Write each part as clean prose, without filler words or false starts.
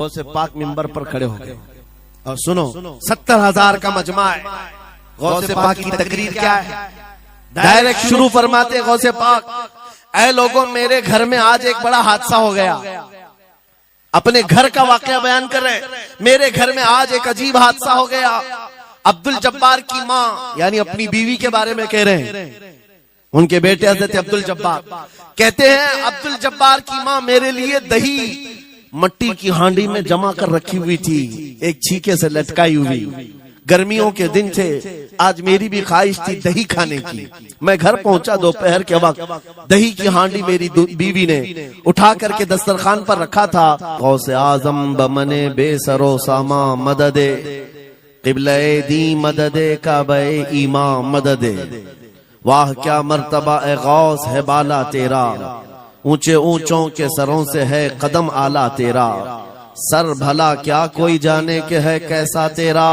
गौसे पाक मिंबर पर खड़े हो गए और सुनो 70,000 का मजमा है। गौसे पाक की तकरीर क्या है? डायरेक्ट शुरू फरमाते गौसे पाक, ऐ लोगों मेरे घर में आज एक बड़ा हादसा हो गया। अपने घर का वाकया बयान कर रहे, मेरे घर में आज एक अजीब हादसा हो गया। अब्दुल जब्बार की माँ यानी अपनी बीवी के बारे में कह रहे हैं। उनके बेटे हजरत अब्दुल जब्बार कहते हैं, अब्दुल जब्बार की माँ मेरे लिए दही मट्टी की हांडी में जमा कर रखी हुई थी, एक छीके से लटकाई हुई। गर्मियों के दिन थे, आज मेरी भी ख्वाहिश थी दही खाने की। मैं घर पहुंचा दोपहर के वक्त, दही की हांडी मेरी बीवी ने उठा करके दस्तरखान पर रखा था। गौसे आजम बमने बेसरो सामा मददे क़िबले दी मददे काबे ईमा मददे। वाह क्या मर्तबा ए गौस है बाला तेरा, ऊंचे ऊंचों के सरों से है कदम आला तेरा। सर भला क्या कोई जाने के है कैसा तेरा,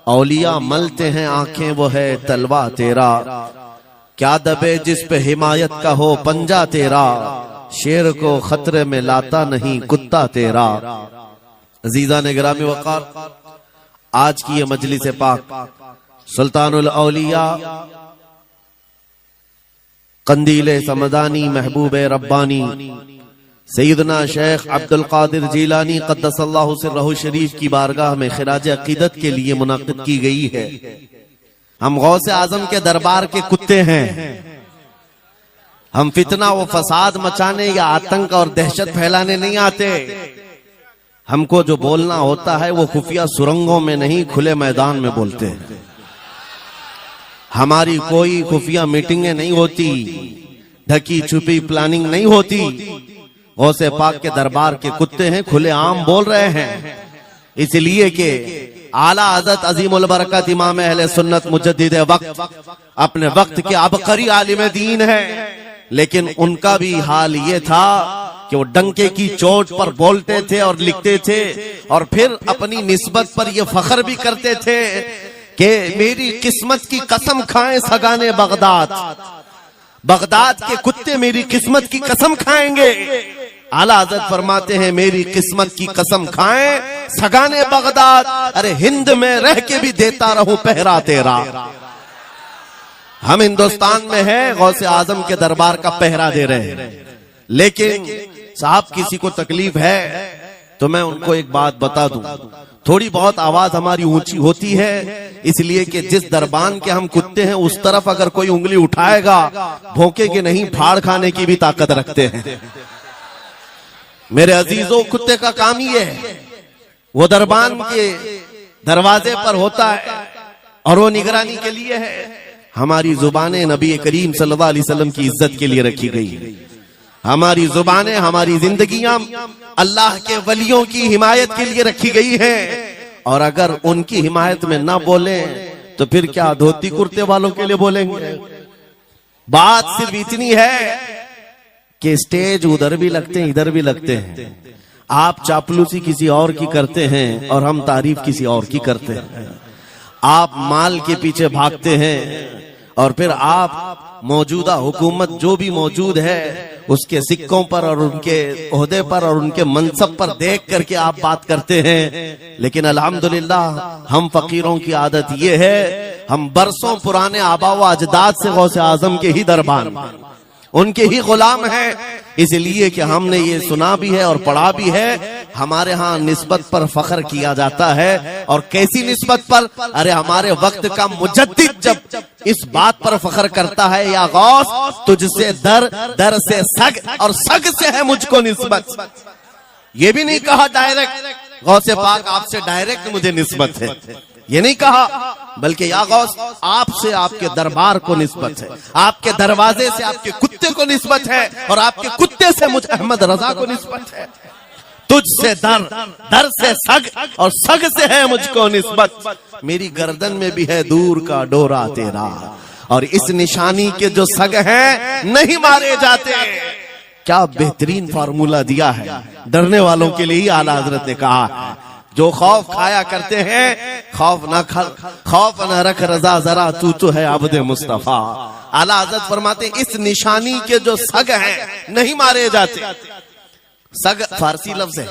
औलिया मलते हैं आंखें वो है तलवा तेरा। क्या दबे जिस पे हिमायत का हो पंजा तेरा, शेर को खतरे में लाता नहीं कुत्ता तेरा। अजीजा ने गिरामी वक़ार, आज की ये मजलिस पाक सुल्तानुल औलिया कंदीले समदानी महबूबे रब्बानी सैयदना शेख अब्दुल कादिर जीलानी क़द्दसल्लाहु सिर्रहु शरीफ की बारगाह में खिराज अकीदत के लिए मुनाकिद की गई है। हम गौसे आजम के दरबार के कुत्ते हैं। हम फितना व फसाद मचाने या आतंक और दहशत फैलाने नहीं आते। हमको जो बोलना होता है वो खुफिया सुरंगों में नहीं, खुले मैदान में बोलते हैं। हमारी कोई खुफिया मीटिंगें नहीं होती, ढकी छुपी प्लानिंग नहीं होती। गौसे पाक के दरबार के कुत्ते हैं, खुले आम बोल रहे हैं। इसलिए कि आला हज़रत अजीमुल बरकत इमाम अहले सुन्नत मुजद्दिद वक्त अपने वक्त के अबकरी आलिम दीन है, लेकिन उनका भी हाल ये था कि वो डंके की चोट पर बोलते थे और लिखते थे, और फिर अपनी निस्बत पर ये फख्र भी करते थे कि मेरी किस्मत की कसम खाएं सगाने बगदाद, बगदाद के कुत्ते मेरी किस्मत की कसम खाएंगे। आला हज़रत फरमाते हैं, मेरी किस्मत की कसम खाएं सगाने बगदाद, अरे हिंद में रह के भी देता रहूं पहरा तेरा। हम हिंदुस्तान में है, गौसे आजम के दरबार का पहरा दे रहे हैं। लेकिन साहब किसी को तकलीफ है तो मैं उनको एक बात बता दूं, थोड़ी बहुत आवाज हमारी ऊंची होती है इसलिए कि जिस दरबान के हम कुत्ते हैं उस तरफ अगर कोई उंगली उठाएगा भौंके के नहीं, फाड़ खाने की भी ताकत रखते हैं। मेरे अजीजों, कुत्ते का काम ही है, वो दरबान के दरवाजे पर होता है और वो निगरानी के लिए है। हमारी जुबानें नबी करीम सल्लल्लाहु अलैहि वसल्लम की इज्जत के लिए रखी गई है। हमारी जुबानें, हमारी जिंदगियां अल्लाह के वलियों की हिमायत के लिए रखी गई है, और अगर उनकी हिमायत में ना बोले तो फिर क्या धोती कुर्ते वालों के लिए बोलेंगे? बात सिर्फ इतनी है कि स्टेज उधर भी लगते हैं इधर भी लगते हैं। आप चापलूसी किसी और की करते हैं और हम तारीफ किसी और की करते हैं। आप माल के पीछे भागते हैं और फिर आप मौजूदा हुकूमत जो भी मौजूद है उसके सिक्कों पर और उनके ओहदे पर और उनके मनसब पर देख करके आप बात करते हैं। लेकिन अल्हम्दुलिल्लाह हम फकीरों की आदत ये है, हम बरसों पुराने आबा व अजदाद से गौसे आजम के ही दरबान, उनके ही गुलाम हैं। इसलिए कि हमने ये सुना भी है और पढ़ा भी है, हमारे यहाँ निस्बत पर फख्र किया जाता है। और कैसी निस्बत पर? अरे हमारे वक्त का मुजद्दिद जब इस बात पर फख्र करता है, या गौस तुझसे दर, दर से सग और सग से है मुझको निस्बत। ये भी नहीं कहा डायरेक्ट गौसे पाक आपसे डायरेक्ट मुझे निस्बत है, ये नहीं कहा, बल्कि या गौस आपसे आपके दरबार को निस्बत है, आपके दरवाजे से आपके कुत्ते को निस्बत है, और आपके कुत्ते से मुझ अहमद रजा को निस्बत है। तुझसे दर, दर से सग और सग से है मुझको निस्बत। मेरी गर्दन में भी है दूर का डोरा तेरा, और इस निशानी के जो सग हैं नहीं मारे जाते। क्या बेहतरीन फार्मूला दिया है डरने वालों के लिए ही आला हज़रत ने कहा है, जो खौफ खाया करते हैं खौफ न रख रजा जरा तू तो है अब्दे मुस्तफा। आला हज़रत फरमाते इस निशानी के जो सग हैं नहीं मारे जाते। सग फारसी लफ्ज है,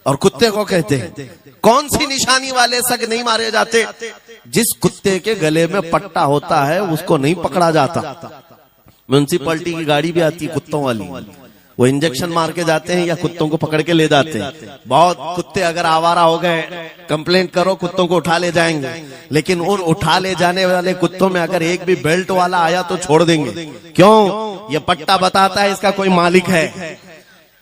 और कुत्ते को कहते हैं। कौन सी निशानी वाले सग नहीं मारे जाते? जिस कुत्ते के गले में पट्टा होता है उसको नहीं पकड़ा जाता। म्युनिसिपैलिटी की गाड़ी भी आती है कुत्तों वाली, वो इंजेक्शन मार के जाते हैं या कुत्तों को पकड़ के ले जाते हैं। बहुत कुत्ते अगर आवारा हो गए, कंप्लेंट करो, कुत्तों को उठा ले जाएंगे। लेकिन उन उठा ले जाने वाले कुत्तों में अगर एक भी बेल्ट वाला आया तो छोड़ देंगे। क्यों? ये पट्टा बताता है इसका कोई मालिक है,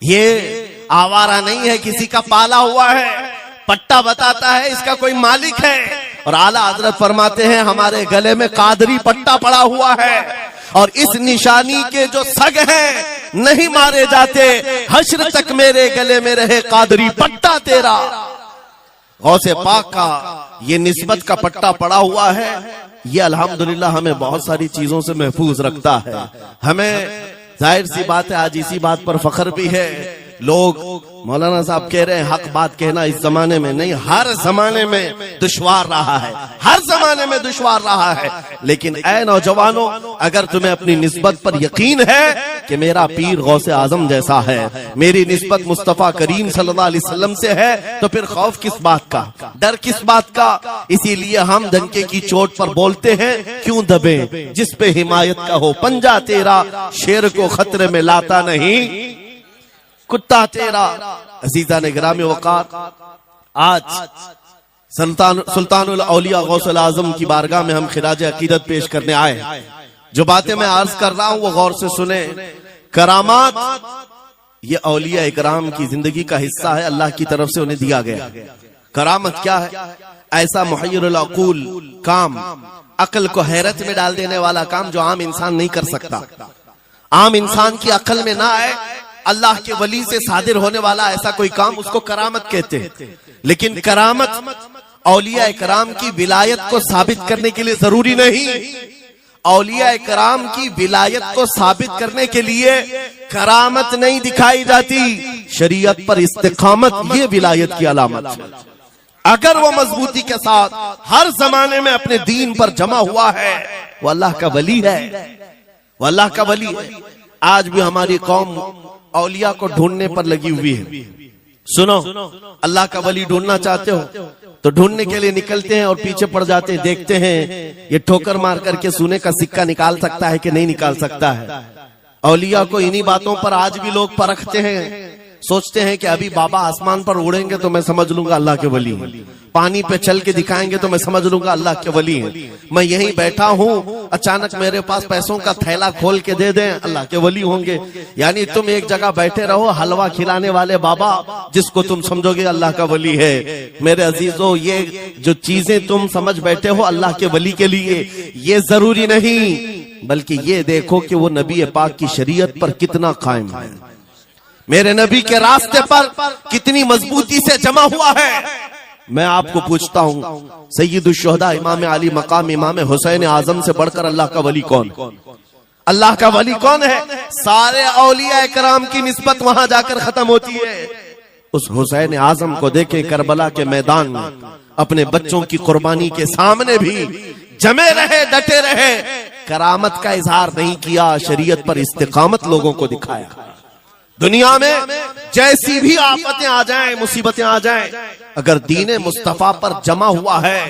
ये आवारा नहीं है, किसी का पाला हुआ है। पट्टा बताता है इसका कोई मालिक है। और आला हजरत फरमाते हैं हमारे गले में कादरी पट्टा पड़ा हुआ है, और इस निशानी के जो सग हैं नहीं मारे जाते। हश्र तक मेरे गले में रहे कादरी पट्टा तेरा। गौसे पाक का ये निस्बत का पट्टा पड़ा हुआ है। ये अल्हम्दुलिल्लाह हमें बहुत सारी चीजों से महफूज रखता है। हमें जाहिर सी बात है आज इसी बात पर फख्र भी है। लोग मौलाना साहब कह रहे हैं हक बात कहना इस जमाने में नहीं, हर जमाने में दुश्वार रहा है, हर जमाने में दुश्वार रहा है। लेकिन ऐ नौजवानों, अगर तुम्हें अपनी निस्बत पर यकीन है कि मेरा पीर गौसे आजम जैसा है, मेरी निस्बत मुस्तफा करीम सल्लल्लाहु अलैहि वसल्लम से है, तो फिर खौफ किस बात का, डर किस बात का? इसीलिए हम डंके की चोट पर बोलते हैं, क्यों दबे जिस पे हिमायत का हो पंजा तेरा, शेर को खतरे में लाता नहीं कुत्ता तेरा। अजीजा ने ग्रामी वकार, आज सुल्तानुल औलिया गौसुल आजम की बारगाह में हम खिराज अकीदत पेश करने आए। जो बातें मैं अर्ज कर रहा हूं वो गौर से सुने। करामात ये औलिया इकराम की जिंदगी का हिस्सा है, अल्लाह की तरफ से उन्हें दिया गया। करामत क्या है? ऐसा मुहय्यरुल अक़ूल काम, अक्ल को हैरत में डाल देने वाला काम जो आम इंसान नहीं कर सकता, आम इंसान की अक्ल में ना आए। अल्लाह के वली से सादिर होने वाला ऐसा कोई काम, उसको करामत कहते हैं। लेकिन करामत औलिया इकराम की विलायत को साबित करने के लिए जरूरी नहीं। औलिया इकराम की विलायत को साबित करने के लिए करामत नहीं दिखाई जाती, शरीयत पर इस्तिकामत ये विलायत की अलामत है। अगर वो मजबूती के साथ हर जमाने में अपने दीन पर जमा हुआ है, वो अल्लाह का वली है, वो अल्लाह का वली है। आज भी हमारी कौम औलिया को ढूंढने पर लगी हुई है। सुनो, अल्लाह का वली ढूंढना चाहते हो तो ढूंढने के लिए निकलते हैं और पीछे पड़ जाते हैं, देखते हैं ये ठोकर मार करके सोने का सिक्का निकाल सकता है कि नहीं निकाल सकता है। औलिया को इन्हीं बातों पर आज भी लोग परखते हैं, सोचते हैं कि अभी बाबा आसमान पर उड़ेंगे तो मैं समझ लूंगा अल्लाह के वली हैं, पानी पे चल के दिखाएंगे तो मैं समझ लूंगा अल्लाह के वली हैं। मैं यहीं बैठा हूँ, अचानक मेरे पास पैसों का थैला खोल के दे दें, अल्लाह के वली होंगे। यानी तुम एक जगह बैठे रहो, हलवा खिलाने वाले बाबा जिसको तुम समझोगे अल्लाह का वली है। मेरे अजीजों, ये जो चीजें तुम समझ बैठे हो अल्लाह के वली के लिए, ये जरूरी नहीं, बल्कि ये देखो कि वो नबी पाक की शरीयत पर कितना कायम है, मेरे नबी के रास्ते पर कितनी मजबूती से जमा हुआ है। मैं आपको पूछता हूँ, सैयदुश शुहदा इमाम अली मकाम इमाम हुसैन आजम से बढ़कर अल्लाह का वली कौन? अल्लाह का वली कौन है? सारे औलिया इकराम की निस्बत वहां जाकर खत्म होती है। उस हुसैन आजम को देखें करबला के मैदान में, अपने बच्चों की कुर्बानी के सामने भी जमे रहे, डटे रहे, करामत का इजहार नहीं किया, शरीयत पर इस्तिकामत लोगों को दिखाया। दुनिया में जैसी भी आफतें आ जाएं, मुसीबतें आ जाएं, अगर दीन मुस्तफा पर जमा हुआ है